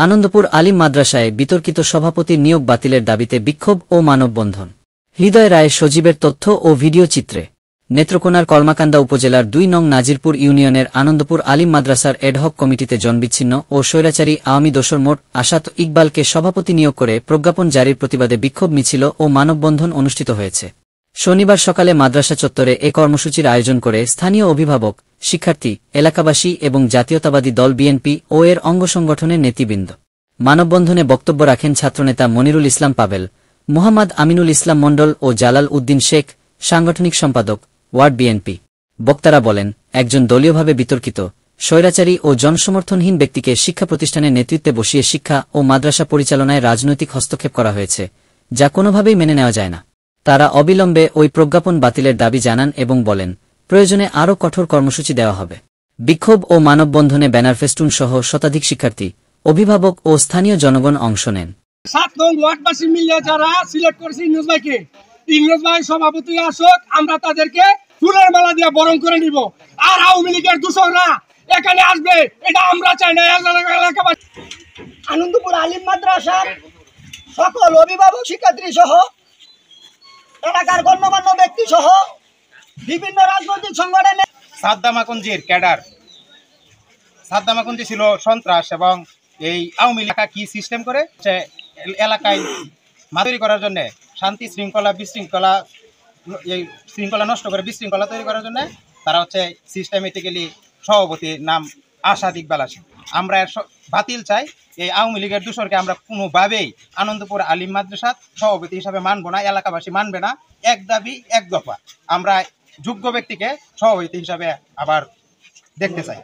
আনন্দপুর আলিম মাদ্রাসায় বিতর্কিত সভাপতির নিয়োগ বাতিলের দাবিতে বিক্ষোভ ও মানববন্ধন। হৃদয় রায় সজীবের তথ্য ও ভিডিও চিত্রে। নেত্রকোনার কলমাকান্দা উপজেলার ২ নং নাজিরপুর ইউনিয়নের আনন্দপুর আলিম মাদ্রাসার এডহক কমিটিতে জনবিচ্ছিন্ন ও স্বৈরাচারী আওয়ামী দোসর মোট আশাত ইকবালকে সভাপতি নিয়োগ করে প্রজ্ঞাপন জারির প্রতিবাদে বিক্ষোভ মিছিল ও মানববন্ধন অনুষ্ঠিত হয়েছে। শনিবার সকালে মাদ্রাসা চত্বরে এ কর্মসূচির আয়োজন করে স্থানীয় অভিভাবক, শিক্ষার্থী, এলাকাবাসী এবং জাতীয়তাবাদী দল বিএনপি ও এর অঙ্গ সংগঠনের নেতৃবৃন্দ। মানববন্ধনে বক্তব্য রাখেন ছাত্রনেতা মনিরুল ইসলাম পাবেল, মুহাম্মদ আমিনুল ইসলাম মণ্ডল ও জালাল উদ্দিন শেখ, সাংগঠনিক সম্পাদক, ওয়ার্ড বিএনপি। বক্তারা বলেন, একজন দলীয়ভাবে বিতর্কিত, স্বৈরাচারী ও জনসমর্থনহীন ব্যক্তিকে শিক্ষা প্রতিষ্ঠানের নেতৃত্বে বসিয়ে শিক্ষা ও মাদ্রাসা পরিচালনায় রাজনৈতিক হস্তক্ষেপ করা হয়েছে, যা কোনোভাবেই মেনে নেওয়া যায় না। তারা অবিলম্বে ওই প্রজ্ঞাপন বাতিলের দাবি জানান এবং বলেন, প্রয়োজনে আরও কঠোর কর্মসূচি দেওয়া হবে। বিক্ষোভ ও মানববন্ধনে ব্যানার ফেস্টুন সহ শতাধিক শিক্ষার্থী, অভিভাবক ও স্থানীয় জনগণ অংশ নেন। ৭ নং ওয়ার্ডবাসী মিলে যারা সিলেক্ট করেছে ইংরেজ ভাইকে, ইংরেজ ভাই সভাপতি আসুক, আমরা তাদেরকে ফুলের মালা দিয়ে বরণ করে নিব। আর আওয়ামী লীগের দূষণরা এখানে আসবে, এটা আমরা চাই না। এলাকাবাসী আনন্দপুর আলিম মাদ্রাসার সকল অভিভাবক, শিক্ষার্থী সহ এলাকার গণ্যমান্য ব্যক্তি সহ বিভিন্ন রাজনৈতিক সংগঠনের সাদ্দামাকুঞ্জির ক্যাডার। সাদ্দামাকুঞ্জি ছিল সন্ত্রাস এবং এই আওয়ামী লীগ কি সিস্টেম করে এলাকায় মাদুরি করার জন্য, শান্তি শৃঙ্খলা বিশৃঙ্খলা, এই শৃঙ্খলা নষ্ট করে বিশৃঙ্খলা তৈরি করার জন্য তারা সিস্টেমেটিক্যালি সভাপতির নাম আশাদ ইকবাল আসে। আমরা এর বাতিল চাই। এই আওয়ামী লীগের দূষরকে আমরা কোনোভাবেই আনন্দপুর আলিম মাদ্রাসার সভাপতি হিসাবে মানব না, এলাকাবাসী মানবে না। এক দাবি এক দফা, আমরা যোগ্য ব্যক্তিকে সভাপতি হিসাবে আবার দেখতে চাই।